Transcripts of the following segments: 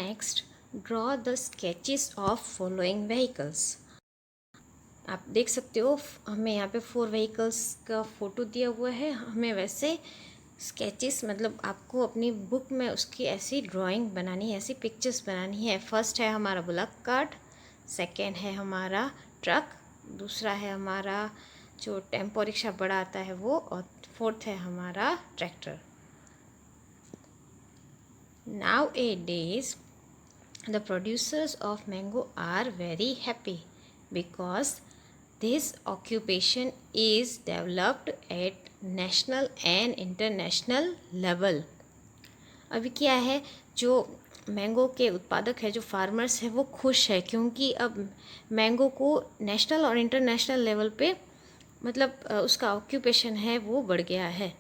Next draw the sketches of following vehicles. आप देख सकते हो हमें यहाँ पे 4 व्हीकल्स का फ़ोटो दिया हुआ है। हमें वैसे स्केचेस मतलब आपको अपनी बुक में उसकी ऐसी ड्राइंग बनानी है, ऐसी पिक्चर्स बनानी है। फर्स्ट है हमारा बुलक कार्ट, सेकेंड है हमारा ट्रक, दूसरा है हमारा जो टेम्पो रिक्शा बड़ा आता है वो, और फोर्थ है हमारा tractor. Nowadays, the producers of mango are very happy because this occupation is developed at national and international level. अभी क्या है, जो मैंगो के उत्पादक है, जो फार्मर्स है, वो खुश है क्योंकि अब मैंगो को नेशनल और इंटरनेशनल लेवल पे मतलब उसका ऑक्यूपेशन है वो बढ़ गया है।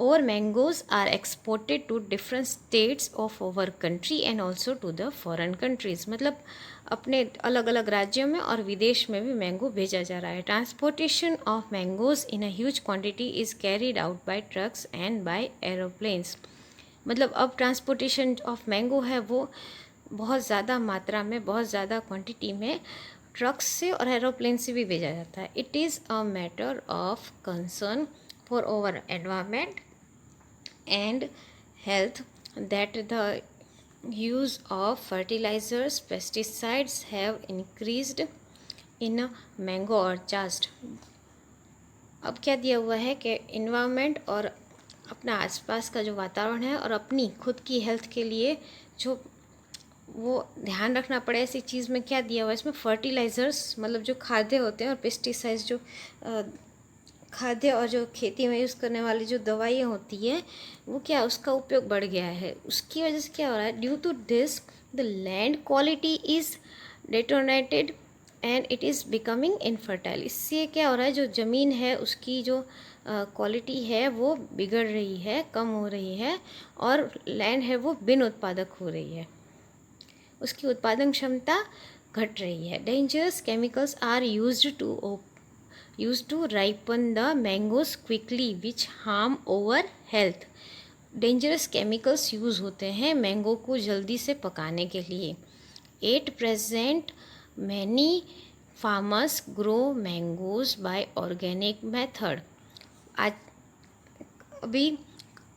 और mangoes are exported to different states of our country and also to the foreign countries. मतलब अपने अलग अलग राज्यों में और विदेश में भी मैंगो भेजा जा रहा है। Transportation of mangoes in a huge quantity is carried out by trucks and by aeroplanes. मतलब अब ट्रांसपोर्टेशन ऑफ मैंगो है वो बहुत ज़्यादा मात्रा में, बहुत ज़्यादा क्वांटिटी में ट्रक्स से और एरोप्लेन से भी भेजा जाता है। It is a matter of concern for our environment and health that the use of fertilisers pesticides have increased in mango orchards. अब क्या दिया हुआ है कि इन्वायरमेंट और अपना आसपास का जो वातावरण है और अपनी खुद की हेल्थ के लिए जो वो ध्यान रखना पड़े, ऐसी चीज़ में क्या दिया हुआ है इसमें, फर्टिलाइज़र्स मतलब जो खाद्य होते हैं और पेस्टिसाइड्स जो खाद्य और जो खेती में यूज़ करने वाली जो दवाइयाँ होती हैं वो क्या उसका उपयोग बढ़ गया है। उसकी वजह से क्या हो रहा है, due to this the land quality is deteriorated and it is becoming infertile. इससे क्या हो रहा है, जो ज़मीन है उसकी जो क्वालिटी है वो बिगड़ रही है, कम हो रही है, और लैंड है वो बिन उत्पादक हो रही है, उसकी उत्पादन क्षमता घट रही है। Dangerous chemicals are used to ripen the mangoes quickly which harm our health. Dangerous chemicals use होते हैं मैंगो को जल्दी से पकाने के लिए। At present many farmers grow mangoes by organic method. आज अभी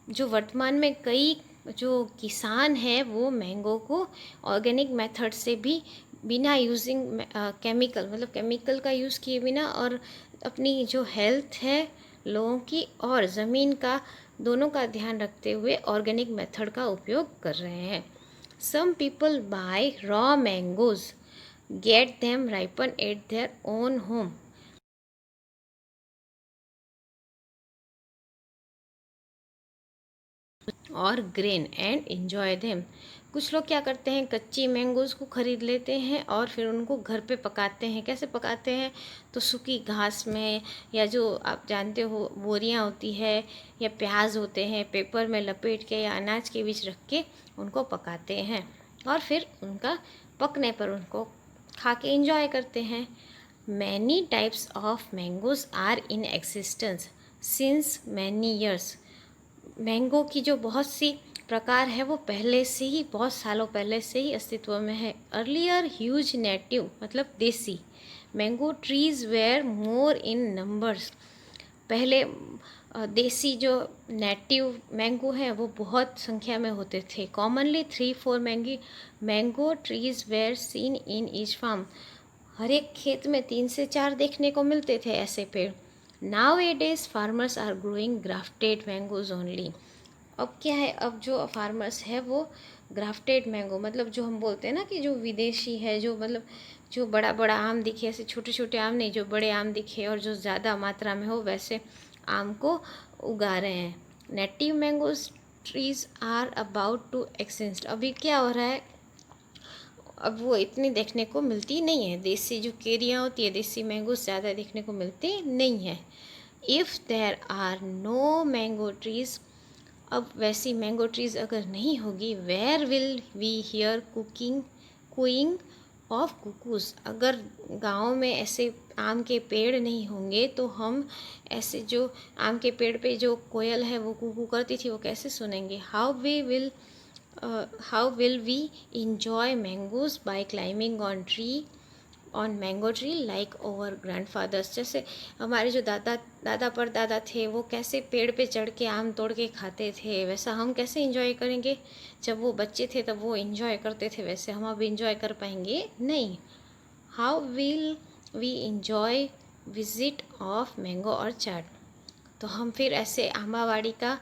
जो वर्तमान में कई जो किसान हैं वो मैंगो को ऑर्गेनिक मेथड से भी बिना यूजिंग केमिकल मतलब केमिकल का यूज़ किए बिना और अपनी जो हेल्थ है लोगों की और ज़मीन का दोनों का ध्यान रखते हुए ऑर्गेनिक मेथड का उपयोग कर रहे हैं। Some people buy raw mangoes get them ripen at their own home और ग्रेन एंड एंजॉय देम। कुछ लोग क्या करते हैं, कच्ची मैंगोज़ को ख़रीद लेते हैं और फिर उनको घर पे पकाते हैं। कैसे पकाते हैं, तो सूखी घास में, या जो आप जानते हो बोरियां होती है या प्याज होते हैं, पेपर में लपेट के या अनाज के बीच रख के उनको पकाते हैं और फिर उनका पकने पर उनको खा के इंजॉय करते हैं। Many types of mangoes are in existence since many years. Mango की जो बहुत सी प्रकार है वो पहले से ही, बहुत सालों पहले से ही अस्तित्व में है। अर्लियर ह्यूज नेटिव मतलब देसी mango trees were more in numbers. पहले देसी जो नेटिव मैंगो हैं वो बहुत संख्या में होते थे। Commonly 3-4 mango trees were seen in each farm. हर एक खेत में 3 से 4 देखने को मिलते थे ऐसे पेड़। Nowadays farmers are growing grafted mangoes only। अब क्या है, अब जो फार्मर्स है वो ग्राफ्टेड मैंगो मतलब जो हम बोलते हैं ना कि जो विदेशी है, जो मतलब जो बड़ा बड़ा आम दिखे, ऐसे छोटे छोटे आम नहीं, जो बड़े आम दिखे और जो ज़्यादा मात्रा में हो वैसे आम को उगा रहे हैं। Native mangoes trees are about to extinct. अभी क्या हो रहा है, अब वो इतनी देखने को मिलती नहीं है। देसी जो केरियाँ होती है, देसी मैंगो ज़्यादा देखने को मिलती नहीं है। If there are no mango trees, अब वैसी मैंगो ट्रीज़ अगर नहीं होगी, where will we hear cooing of cuckoos. अगर गाँव में ऐसे आम के पेड़ नहीं होंगे तो हम ऐसे जो आम के पेड़ पे जो कोयल है वो कुकू करती थी वो कैसे सुनेंगे। How we will how will we enjoy mangoes by climbing on mango tree like our grandfathers. जैसे हमारे जो दादा परदादा थे वो कैसे पेड़ पे चढ़ के आम तोड़ के खाते थे, वैसा हम कैसे इंजॉय करेंगे। जब वो बच्चे थे तब वो इंजॉय करते थे, वैसे हम अब इंजॉय कर पाएंगे नहीं। How will we enjoy visit of mango orchard. तो हम फिर ऐसे आंबावाड़ी का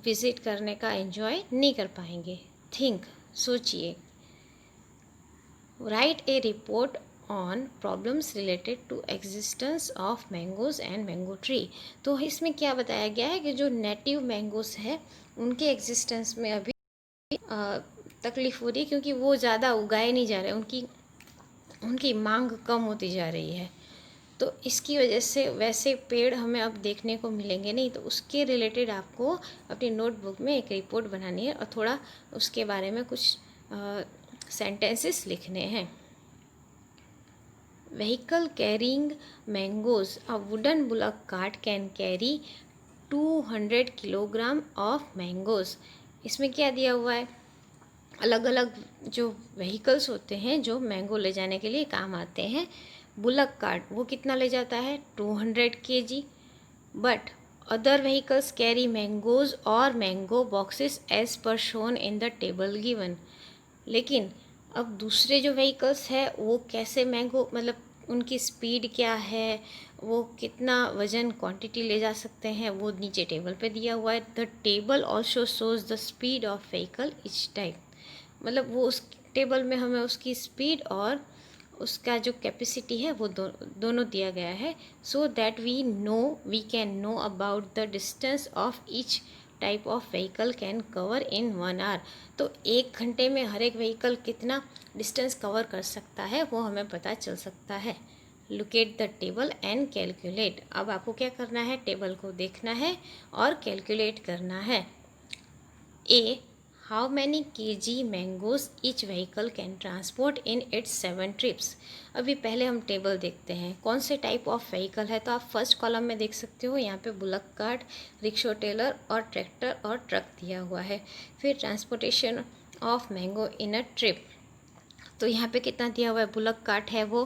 विज़िट करने का एंजॉय नहीं कर पाएंगे। थिंक, सोचिए। Write a report on problems related to existence of mangoes and mango tree. तो इसमें क्या बताया गया है कि जो नेटिव मैंगोज़ है उनके एग्जिस्टेंस में अभी तकलीफ़ हो रही है, क्योंकि वो ज़्यादा उगाए नहीं जा रहे, उनकी मांग कम होती जा रही है। तो इसकी वजह से वैसे पेड़ हमें अब देखने को मिलेंगे नहीं। तो उसके रिलेटेड आपको अपनी नोटबुक में एक रिपोर्ट बनानी है और थोड़ा उसके बारे में कुछ सेंटेंसेस लिखने हैं। Vehicle carrying mangoes, a wooden bullock cart can carry 200 kilogram of mangoes. इसमें क्या दिया हुआ है, अलग अलग जो व्हीकल्स होते हैं जो मैंगो ले जाने के लिए काम आते हैं। बुलक कार्ट वो कितना ले जाता है, 200 kg। But other vehicles carry mangoes और mango boxes as per shown in the table given. लेकिन अब दूसरे जो व्हीकल्स है वो कैसे मैंगो, मतलब उनकी स्पीड क्या है, वो कितना वजन क्वांटिटी ले जा सकते हैं, वो नीचे टेबल पे दिया हुआ है। The table also shows the speed of vehicle etch type. मतलब वो उस टेबल में हमें उसकी स्पीड और उसका जो कैपेसिटी है वो दोनों दिया गया है, so that we can know about the distance of each type of vehicle can cover in 1 hour. तो 1 घंटे में हर एक व्हीकल कितना डिस्टेंस कवर कर सकता है वो हमें पता चल सकता है। Look at the table and calculate. अब आपको क्या करना है, टेबल को देखना है और कैलकुलेट करना है। A, how many kg mangoes each vehicle can transport in its 7 trips. अभी पहले हम टेबल देखते हैं कौन से टाइप ऑफ व्हीकल है। तो आप फर्स्ट कॉलम में देख सकते हो, यहाँ पे बुलक कार्ट, रिक्शा टेलर और ट्रैक्टर और ट्रक दिया हुआ है। फिर transportation of mango in a trip, तो यहाँ पे कितना दिया हुआ है, बुलक कार्ट है वो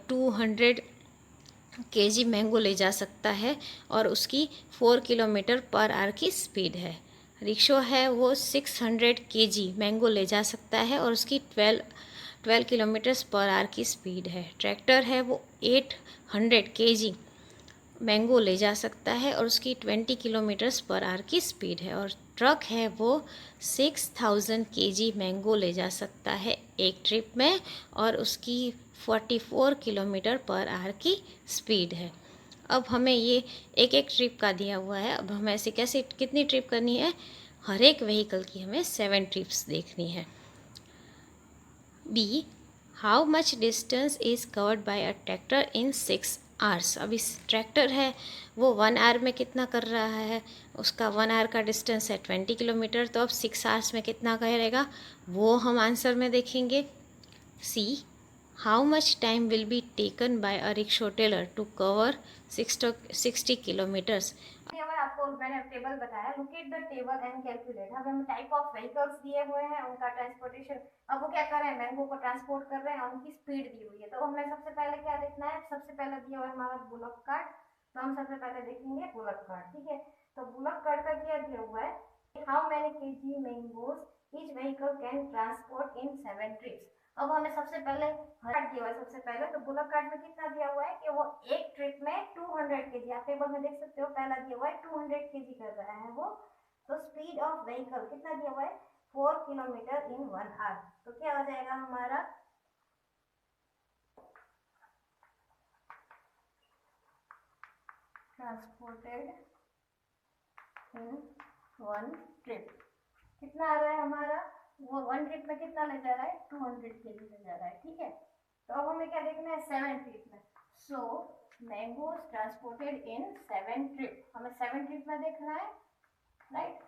200 kg मैंगो ले जा सकता है और उसकी 4 किलोमीटर पर आवर की स्पीड है। रिक्शा है वो 600 kg मैंगो ले जा सकता है और उसकी 12 किलोमीटर्स पर आवर की स्पीड है। ट्रैक्टर है वो 800 kg मैंगो ले जा सकता है और उसकी 20 किलोमीटर्स पर आवर की स्पीड है। और ट्रक है वो 6000 kg मैंगो ले जा सकता है एक ट्रिप में और उसकी 44 किलोमीटर पर आवर की स्पीड है। अब हमें ये एक एक ट्रिप का दिया हुआ है। अब हमें ऐसे कैसे कितनी ट्रिप करनी है, हर एक व्हीकल की हमें 7 ट्रिप्स देखनी है। B, how much distance is covered by a tractor in 6 hours. अब इस ट्रैक्टर है वो 1 आवर में कितना कर रहा है, उसका 1 आवर का डिस्टेंस है 20 किलोमीटर। तो अब 6 आवर्स में कितना करेगा वो हम आंसर में देखेंगे। C, how much time will be taken by a rickshaw tailor to cover 60 kilometres. आपको मैंने टेबल बताया, look at the table and calculate. अब हमें टाइप ऑफ व्हीकल्स दिए हुए हैं, उनका ट्रांसपोर्टेशन, अब वो क्या कर रहे हैं, मैंगो को ट्रांसपोर्ट कर रहे हैं, उनकी स्पीड दी हुई है। तो हमें सबसे पहले क्या देखना है, सबसे पहले दिया हुआ है हमारा बुलक कार्ट, तो हम सबसे पहले देखेंगे बुलक कार्ट। ठीक है, तो बुलक कार्ट का क्या दिया हुआ है, how many kg mangoes each vehicle can transport in 7 trips. अब हमें सबसे पहले कार्ड दिया हुआ है, सबसे पहले तो बुलक कार्ट में कितना दिया हुआ है कि वो एक ट्रिप में 200 kg, आप टेबल में देख सकते हो, पहला दिया हुआ है 200 kg कर रहा है वो। तो स्पीड ऑफ व्हीकल कितना दिया हुआ है, 4 किलोमीटर इन 1 आवर। तो क्या हो जाएगा हमारा, ट्रांसपोर्टेड इन 1 ट्रिप कितना आ रहा है हमारा, वो 1 ट्रिप में कितना ले जा रहा है, 200 kg ले जा रहा है। ठीक है, तो अब हमें क्या देखना है, 7 ट्रिप में। सो मैंगोज ट्रांसपोर्टेड इन 7 ट्रिप, हमें 7 ट्रिप में देखना है, राइट।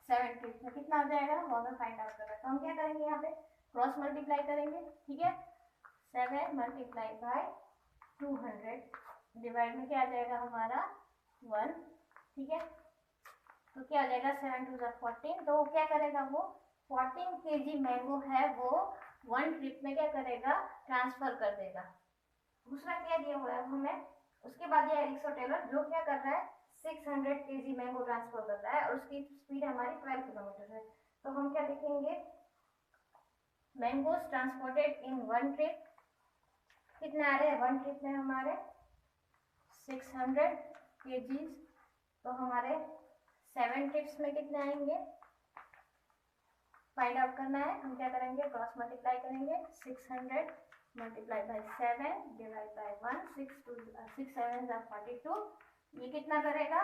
7 ट्रिप में कितना आ जाएगा वो हमें फाइंड आउट करना है। तो हम क्या करेंगे, यहाँ पे क्रॉस मल्टीप्लाई करेंगे। ठीक है, 7 मल्टीप्लाई बाय 200 डिवाइड में क्या आ जाएगा हमारा 1। ठीक है, तो क्या हो जाएगा 7 टू 14। तो वो क्या करेगा, वो 14 kg मैंगो है वो 1 ट्रिप में क्या करेगा, ट्रांसफर कर देगा। दूसरा क्या दिया हुआ है हमें, उसके बाद दिया एरिक्सो-टेलर जो क्या कर रहा है 600 kg मैंगो ट्रांसफर कर रहा है और उसकी स्पीड हमारी 12 किलोमीटर है। तो हम क्या देखेंगे, मैंगोज ट्रांसपोर्टेड इन 1 ट्रिप, कितने आ रहे हैं 1 ट्रिप में हमारे 600 kg। तो हमारे 7 ट्रिप्स में कितने आएंगे, फाइंड आउट करना है। हम क्या करेंगे, क्रॉस मल्टीप्लाई करेंगे, 600 मल्टीप्लाई बाय 7 डिवाइड बाय 1, 6 7 42, ये कितना करेगा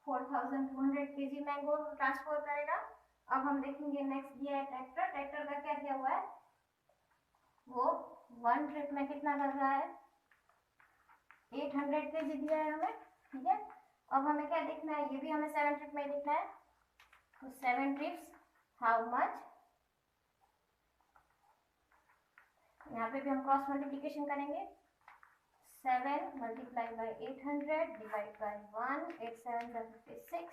4200 kg मैंगो ट्रांसफर करेगा। अब हम देखेंगे नेक्स्ट दिया है ट्रैक्टर। ट्रैक्टर का क्या दिया हुआ है, वो 1 ट्रिप में कितना कर रहा है 800 kg दिया है हमें, ठीक है। अब हमें क्या देखना है, ये भी हमें 7 ट्रिप में देखना है। तो 7 ट्रिप्स हाउ मच, यहाँ पे भी हम क्रॉस मल्टीप्लिकेशन करेंगे, 7 multiply by 800 divide by 1, 8 7 56,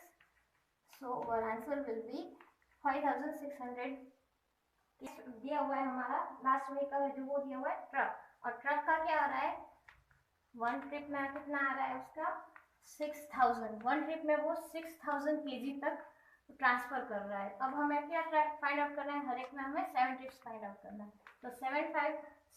so our answer will be 5600। दिया हुआ है हमारा लास्ट व्हीकल जो वो दिया हुआ है ट्रक, और ट्रक का क्या आ रहा है 1 ट्रिप में कितना आ रहा है उसका 6000, 1 ट्रिप में वो 6000 kg तक ट्रांसफर कर रहा है। अब हमें क्या फाइंड आउट करना है, हर एक में हमें 7 ट्रिप्स फाइंड आउट करना है। तो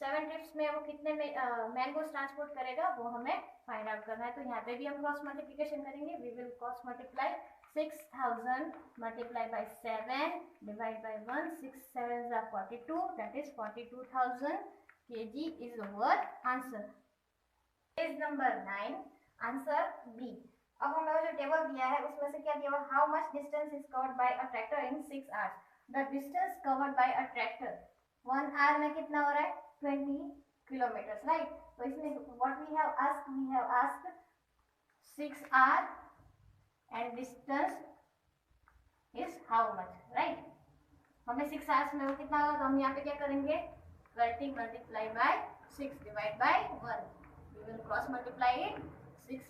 7 ट्रिप्स में वो कितने मैंगोज ट्रांसपोर्ट करेगा वो हमें फाइंड आउट करना है। तो यहाँ पे भी हम क्रॉस मल्टीप्लिकेशन करेंगे, we will cross multiply 6000 multiply by 7 divide by 1, 6 7 42, that is 42000 kg is our answer. Page number 9, answer B. अब हमें जो टेबल दिया है उसमें से क्या दिया हुआ, how much distance is covered by a tractor in 6 hours. The distance covered by a tractor 1 hour में कितना हो रहा है 20 किलोमीटर, राइट। तो इसमें what we have asked 6 hour and distance is how much, right. हमें 6 आवर्स में वो कितना होगा, तो हम यहाँ पे क्या करेंगे 20 multiply by 6 divide by 1, we will cross multiply it, 6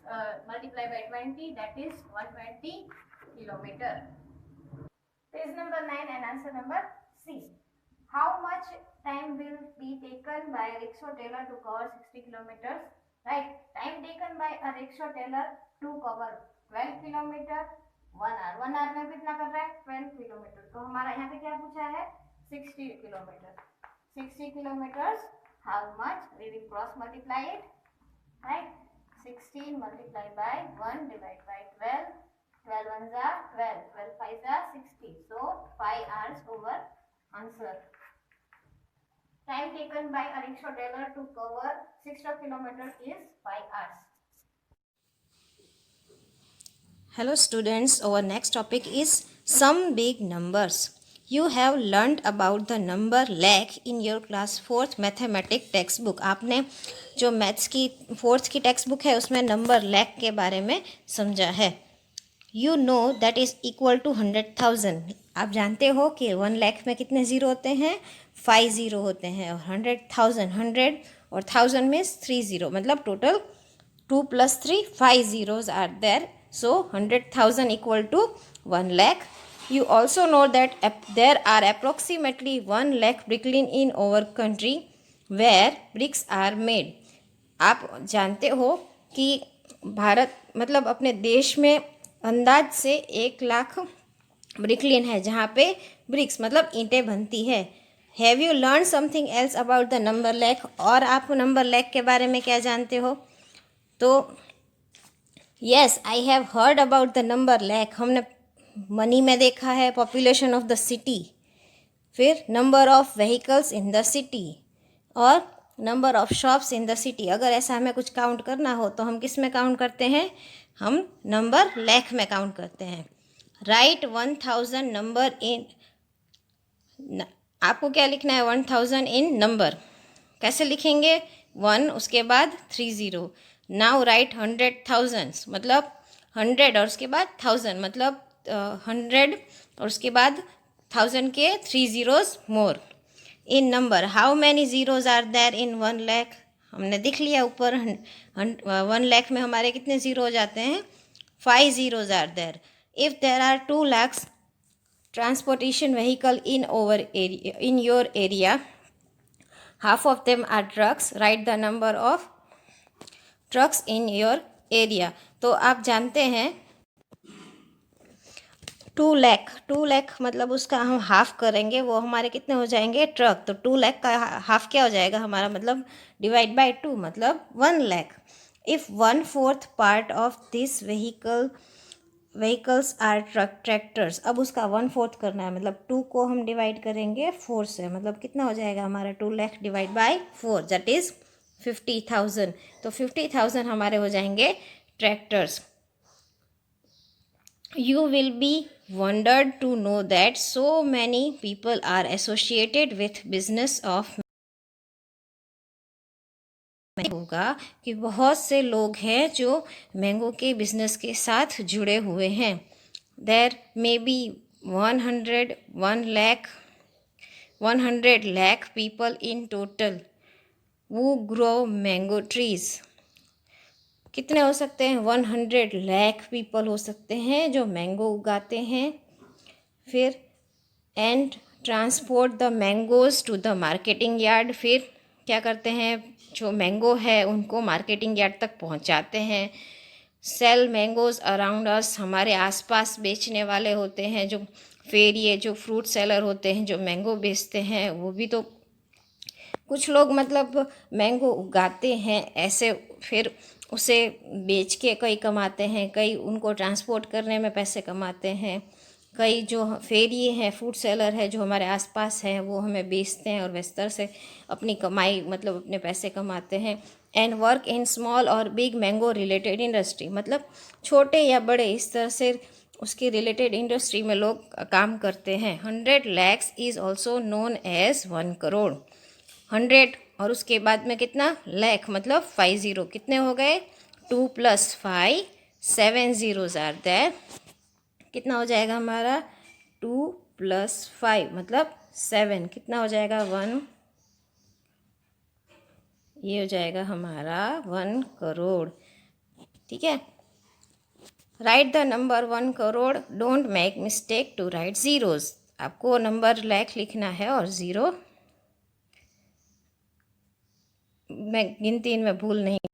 multiply by 20, that is 120 kilometer. Page number 9 and answer number C. How much time will be taken by a rickshaw teller to cover 60 kilometers? Right, time taken by a rickshaw teller to cover 12 kilometer 1 hour, 1 hour में कितना कर रहा है 12 kilometre. तो हमारा यहाँ पे क्या पूछा है 60 kilometre, 60 kilometers how much, we will cross multiply it, right, 16 multiplied by 1 divided by 12, 12 ones are 12, 12 fives are 60, so 5 hours over answer. Time taken by a rickshaw teller to cover 60 kilometers is 5 hours. Hello students, our next topic is some big numbers. You have learned about the number lakh in your class 4th mathematics text book. आपने जो maths की 4th की text book है उसमें number lakh के बारे में समझा है। You know that is equal to 100,000। आप जानते हो कि 1 लाख में कितने ज़ीरो होते हैं 5 ज़ीरो होते हैं, और 100,000 100 और 1000 में 3 ज़ीरो, मतलब total 2 + 3 5 zeros are there. So 100,000 equal to 1 lakh. You also know that there are approximately 1 lakh bricklin in our country where bricks are made. आप जानते हो कि भारत मतलब अपने देश में अंदाज से 1 लाख ब्रिकलिन है जहाँ पे ब्रिक्स मतलब ईंटें बनती है। Have you learn something else about the number lakh? और आप नंबर लैख के बारे में क्या जानते हो? तो yes, I have heard about the number lakh. हमने मनी में देखा है, पॉपुलेशन ऑफ द सिटी, फिर number of vehicles in the city और number of shops in the city. अगर ऐसा हमें कुछ काउंट करना हो तो हम किस में काउंट करते हैं? हम नंबर लैख में काउंट करते हैं। राइट 1000 नंबर इन, आपको क्या लिखना है 1000 इन नंबर। कैसे लिखेंगे? 1 उसके बाद 3 ज़ीरो। नाउ राइट 100,000 मतलब 100 और उसके बाद 1000 मतलब 100 और उसके बाद 1000 के 3 zeros more. In number how many zeros are there in 1 lakh? हमने देख लिया ऊपर 1 लाख में हमारे कितने ज़ीरो हो जाते हैं 5 zeros are there. If there are 2 lakhs transportation vehicle in your area, half of them are trucks. Write the number of trucks in your area. तो आप जानते हैं 2 लाख मतलब उसका हम हाफ करेंगे, वो हमारे कितने हो जाएंगे ट्रक। तो 2 लाख का हाफ क्या हो जाएगा हमारा, मतलब डिवाइड बाय 2 मतलब 1 lakh. If 1/4 part of this vehicles are tractors, अब उसका 1/4 करना है, मतलब 2 को हम डिवाइड करेंगे 4 से, मतलब कितना हो जाएगा हमारा 2 lakh divide by 4 that is 50,000। तो 50,000 हमारे हो जाएंगे tractors. You will be wondered to know that so many people are associated with business of होगा कि बहुत से लोग हैं जो मैंगो के बिजनेस के साथ जुड़े हुए हैं। There may be 100 lakh people in total who grow mango trees। कितने हो सकते हैं, 100 लाख पीपल हो सकते हैं जो मैंगो उगाते हैं। फिर and transport the mangoes to the marketing yard, फिर क्या करते हैं, जो मैंगो है उनको मार्केटिंग यार्ड तक पहुंचाते हैं। सेल मैंगोज अराउंड अस, हमारे आसपास बेचने वाले होते हैं जो फेरिए, जो फ्रूट सेलर होते हैं जो मैंगो बेचते हैं, वो भी तो कुछ लोग मतलब मैंगो उगाते हैं ऐसे, फिर उसे बेच के कई कमाते हैं, कई उनको ट्रांसपोर्ट करने में पैसे कमाते हैं, कई जो फेरिए हैं, फूड सेलर है जो हमारे आसपास हैं, वो हमें बेचते हैं और इस तरह से अपनी कमाई मतलब अपने पैसे कमाते हैं। एंड वर्क इन स्मॉल और बिग मैंगो रिलेटेड इंडस्ट्री, मतलब छोटे या बड़े इस तरह से उसके रिलेटेड इंडस्ट्री में लोग काम करते हैं। 100 lakhs is also known as 1 crore. 100 और उसके बाद में कितना लाख, मतलब 50, कितने हो गए 2 + 5 7 zeros आर देयर। कितना हो जाएगा हमारा 2 + 5 मतलब 7, कितना हो जाएगा 1, ये हो जाएगा हमारा 1 करोड़। ठीक है, write the number 1 crore, don't make mistake to write zeros. आपको नंबर लाख लिखना है और ज़ीरो में गिनती इनमें भूल नहीं